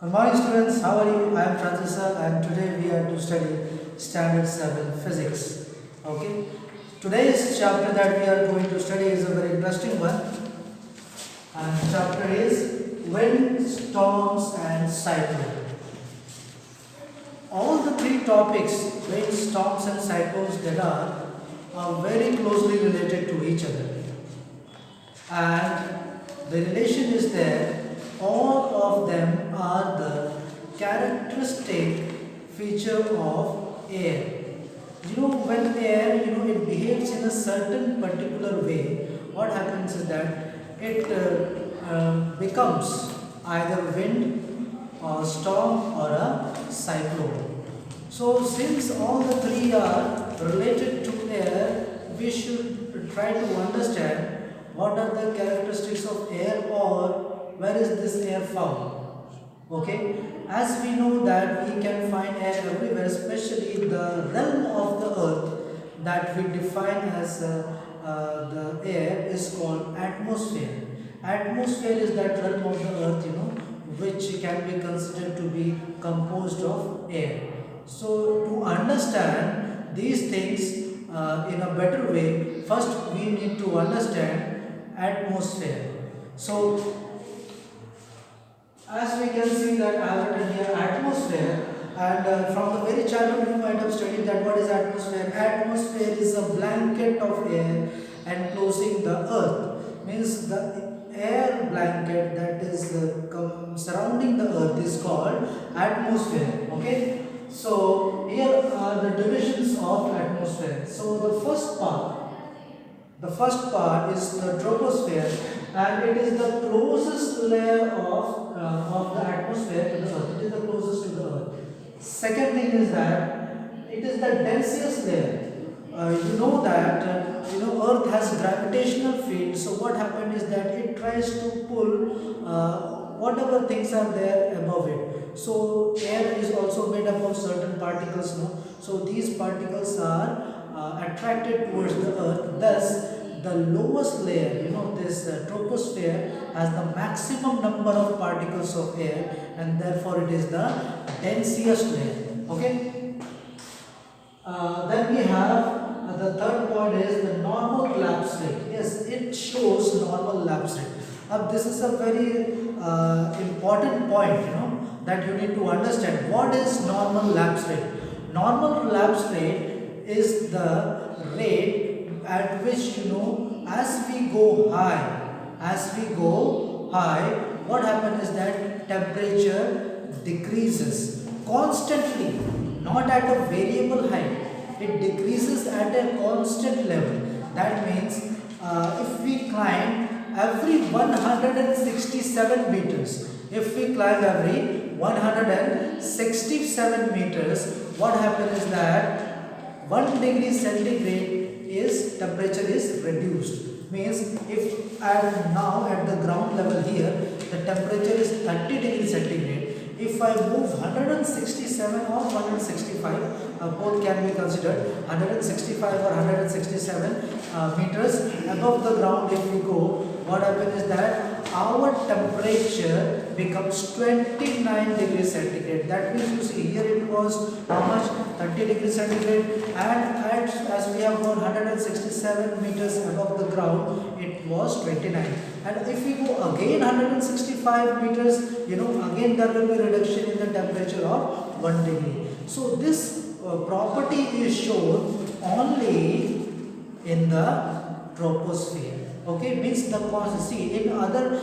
Good morning students, how are you? I am Francis sir and today we are to study Standard 7 Physics. Okay. Today's chapter that we are going to study is a very interesting one, and chapter is Wind, Storms and Cyclone. All the three topics, wind, storms and cyclones that are very closely related to each other. And the relation is there. All of them are the characteristic feature of air. When air, it behaves in a certain particular way, what happens is that it becomes either wind or storm or a cyclone. So since all the three are related to air, we should try to understand what are the characteristics of air or where is this air found. Okay, as we know that we can find air everywhere, especially the realm of the earth that we define as the air is called atmosphere. Atmosphere is that realm of the earth, which can be considered to be composed of air. So to understand these things in a better way, first we need to understand atmosphere. So as we can see that I have written here atmosphere, and from the very childhood you might have studied that what is atmosphere. Atmosphere is a blanket of air enclosing the earth, means the air blanket that is surrounding the earth is called atmosphere. Okay, so here are the divisions of atmosphere. So the first part is the troposphere, and it is the closest layer of the atmosphere to the earth. It is the closest to the earth. Second thing is that it is the densest layer. You know that earth has gravitational field, so what happened is that it tries to pull whatever things are there above it. So air is also made up of certain particles, no? So these particles are attracted towards the earth. Thus the lowest layer, this troposphere has the maximum number of particles of air, and therefore it is the densest layer. Okay, then we have the third point is the normal collapse rate. Yes, it shows normal lapse rate. This is a very important point, that you need to understand. What is normal lapse rate? Normal lapse rate is the rate at which, as we go high, what happens is that temperature decreases constantly, not at a variable height. It decreases at a constant level. That means if we climb every 167 meters, what happens is that 1 degree centigrade is temperature is reduced. Means if now at the ground level here the temperature is 30 degrees centigrade, if I move 167 or 165, both can be considered, 165 or 167 meters above the ground, if we go, what happens is that our temperature becomes 29 degrees centigrade. That means you see here it was how much, 30 degrees centigrade, and as we have gone 167 meters above the ground, it was 29. And if we go again 165 meters, again there will be reduction in the temperature of 1 degree. So this property is shown only in the troposphere. Okay, means the in other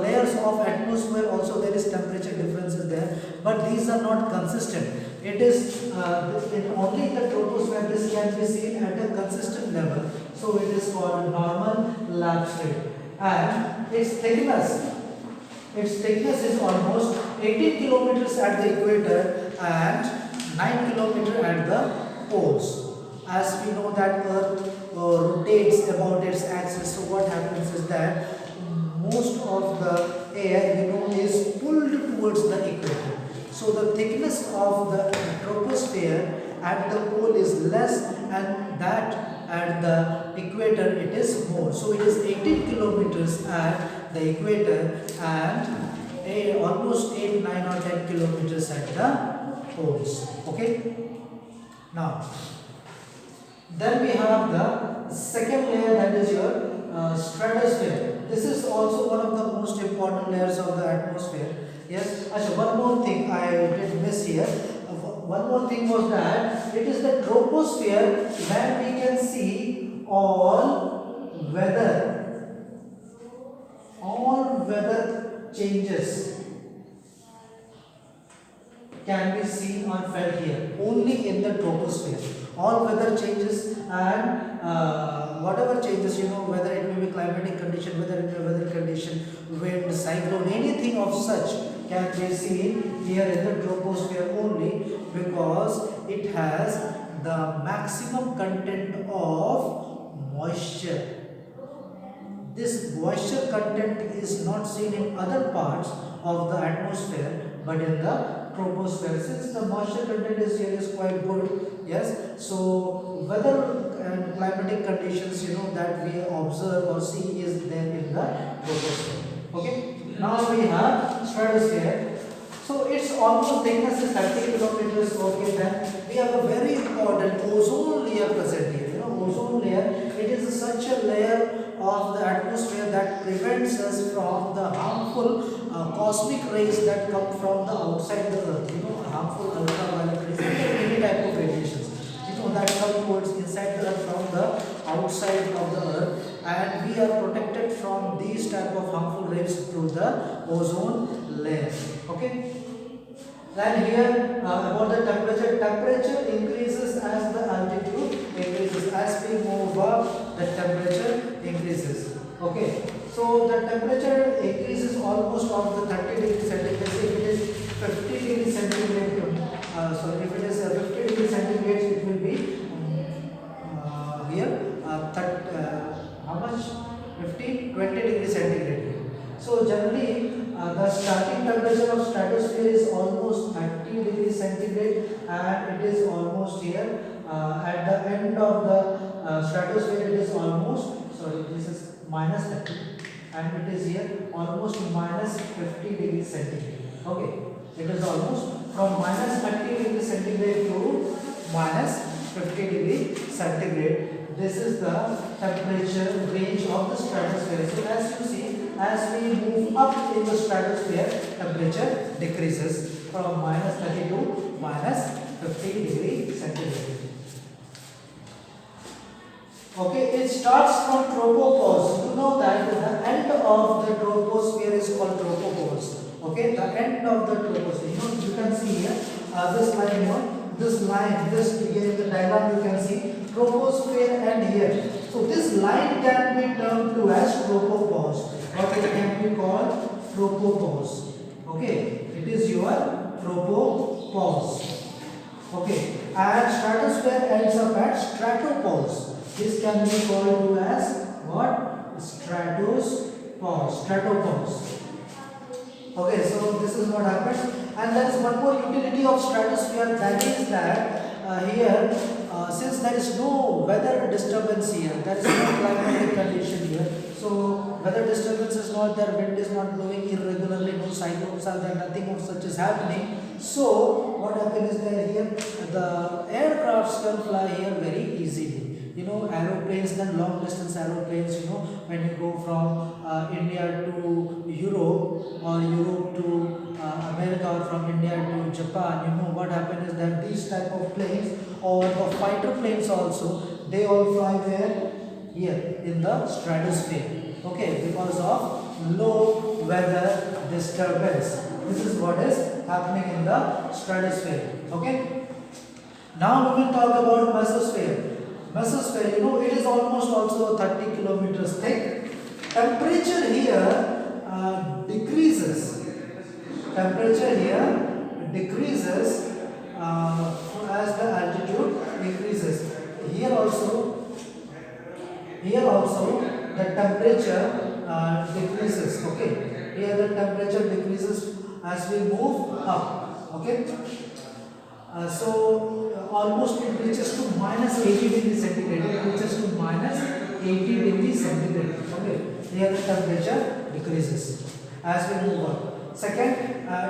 layers of atmosphere also there is temperature differences there, but these are not consistent. It is in only the troposphere this can be seen at a consistent level. So it is called normal lapse rate, and its thickness is almost 18 kilometers at the equator and 9 kilometers at the poles. As we know that earth rotates about its axis, so what happens is that most of the air is pulled towards the equator. So the thickness of the troposphere at the pole is less, and that at the equator it is more. So it is 18 kilometers at the equator and almost 8, 9 or 10 kilometers at the poles. Okay. Now, then we have the second layer, that is your stratosphere. This is also one of the most important layers of the atmosphere. Yes. Achha, one more thing I did miss here. One more thing was that it is the troposphere where we can see all weather changes can be seen or felt here only in the troposphere. All weather changes and whatever changes, whether it may be climatic condition, whether it may be weather condition, wind, cyclone, anything of such can be seen here in the troposphere only, because it has the maximum content of moisture. This moisture content is not seen in other parts of the atmosphere but in the troposphere. Since the moisture content is quite good, yes, so weather and climatic conditions that we observe or see is there in the troposphere. Okay, now we have stratosphere. So its almost thickness is 30 kilometers. Okay, then we have a very important ozone layer present here. Ozone layer, it is such a layer of the atmosphere that prevents us from the harmful cosmic rays that come from the outside the earth. Harmful ultraviolet rays, any type of radiations that come towards inside the earth from the outside of the earth, and we are protected from these type of harmful rays through the ozone layer. Okay. Then here about the temperature increases as the altitude increases. As we move up, the temperature increases. Okay, so the temperature increases almost of the 30 degrees centigrade. If it is 50 degrees centigrade, if it is 50 degrees centigrade, it will be here how much? 20 degrees centigrade. So generally the starting temperature of stratosphere is almost 30 degrees centigrade, and it is almost here at the end of the stratosphere it is almost, this is minus 30, and it is here almost minus 50 degrees centigrade. Okay, it is almost from minus 30 degrees centigrade to minus 50 degrees centigrade. This is the temperature range of the stratosphere. So as you see, as we move up in the stratosphere, temperature decreases from minus 30 to minus 50 degrees centigrade. Okay, it starts from tropopause. You know that the end of the troposphere is called tropopause. Okay, the end of the troposphere. You can see here this line, this here in the diagram you can see troposphere and here. So this line can be termed to as tropopause. Okay, it can be called tropopause. Okay, it is your tropopause. Okay, and stratosphere ends up at stratopause. This can be called as what? Stratopause. Okay, so this is what happens. And there is one more utility of stratosphere, that is that here, since there is no weather disturbance here, there is no climatic condition here. So weather disturbance is not there, wind is not blowing irregularly, no cyclones are there, nothing of such is happening. So what happens is that here the aircrafts can fly here very easily. Aeroplanes, then long distance aeroplanes, when you go from India to Europe or Europe to America, or from India to Japan, what happens is that these type of planes or the fighter planes also, they all fly where? Here in the stratosphere. Okay, because of low weather disturbance. This is what is happening in the stratosphere. Okay. Now we will talk about mesosphere. Mesosphere, it is almost also 30 kilometers thick. Temperature here decreases. Temperature here decreases as the altitude increases. Here also the temperature decreases. Okay, here the temperature decreases as we move up. Okay, so almost it reaches to minus 80 degrees centigrade. It reaches to minus 80 degrees centigrade. Okay, here the temperature decreases as we move up. Second,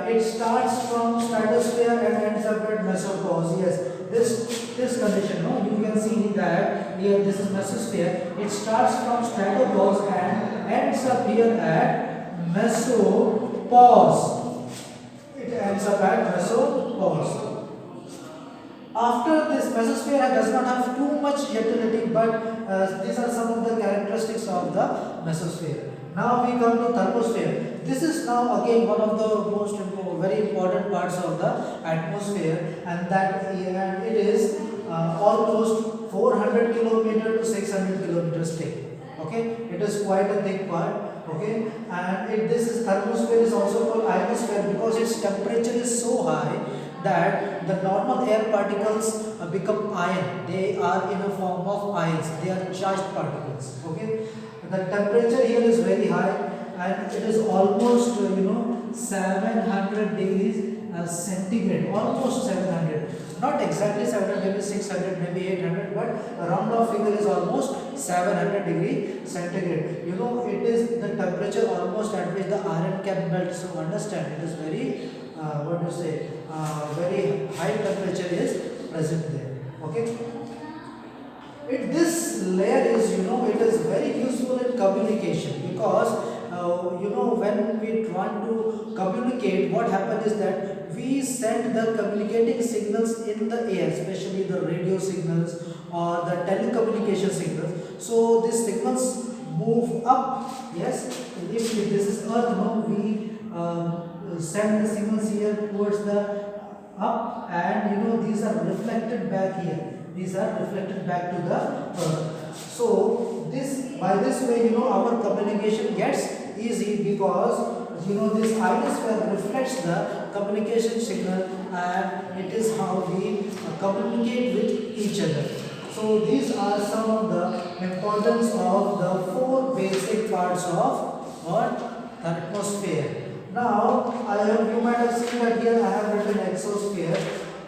it starts from stratosphere and ends up at mesopause. Yes, this condition, no, you can see that here this is mesosphere. It starts from stratopause and ends up here at mesopause. It ends up at mesopause. After this, mesosphere does not have too much utility, but these are some of the characteristics of the mesosphere. Now we come to thermosphere. This is now again one of the most very important parts of the atmosphere, and it is almost 400 kilometer to 600 kilometers thick. Okay, it is quite a thick part. Okay, and this is thermosphere is also called ionosphere because its temperature is so high that the normal air particles become ion. They are in a form of ions. They are charged particles. Okay, the temperature here is very high, and it is almost 700 degrees centigrade, almost 700. Not exactly 700, maybe 600, maybe 800, but a round off figure is almost 700 degree centigrade. It is the temperature almost at which the iron can melt. So understand, it is very very high temperature is present there. Okay. This layer is, it is very useful in communication because when we want to communicate, what happens is that we send the communicating signals in the air, especially the radio signals or the telecommunication signals. So these signals move up. Yes, if this is earth, we send the signals here towards the up, and these are reflected back here. These are reflected back to the earth. So by this way, our communication gets easy because this ionosphere reflects the communication signal, and it is how we communicate with each other. So these are some of the importance of the 4 basic parts of what? The atmosphere. Now you might have seen that here I have written exosphere.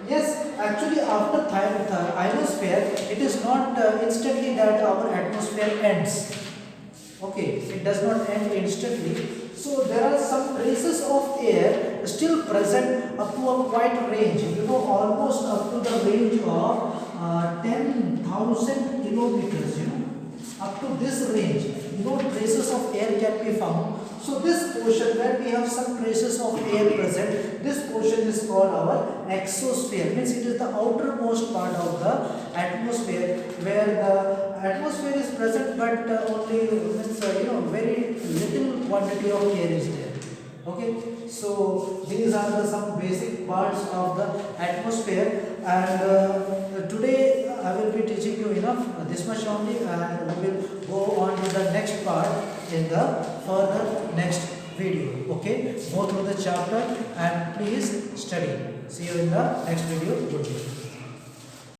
Yes, actually after the ionosphere, it is not instantly that our atmosphere ends. Okay, it does not end instantly. So there are some traces of air still present up to a quite range, almost up to the range of 10,000 kilometers, up to this range, traces of air can be found. So this portion where we have some traces of air present, this portion is called our exosphere. Means it is the outermost part of the atmosphere where the atmosphere is present, but only very little quantity of air is there. Okay, so these are some basic parts of the atmosphere, and today I will be teaching you enough this much only, and we will go on to the next part in the further next video. Okay, go through the chapter and please study. See you in the next video. Good day.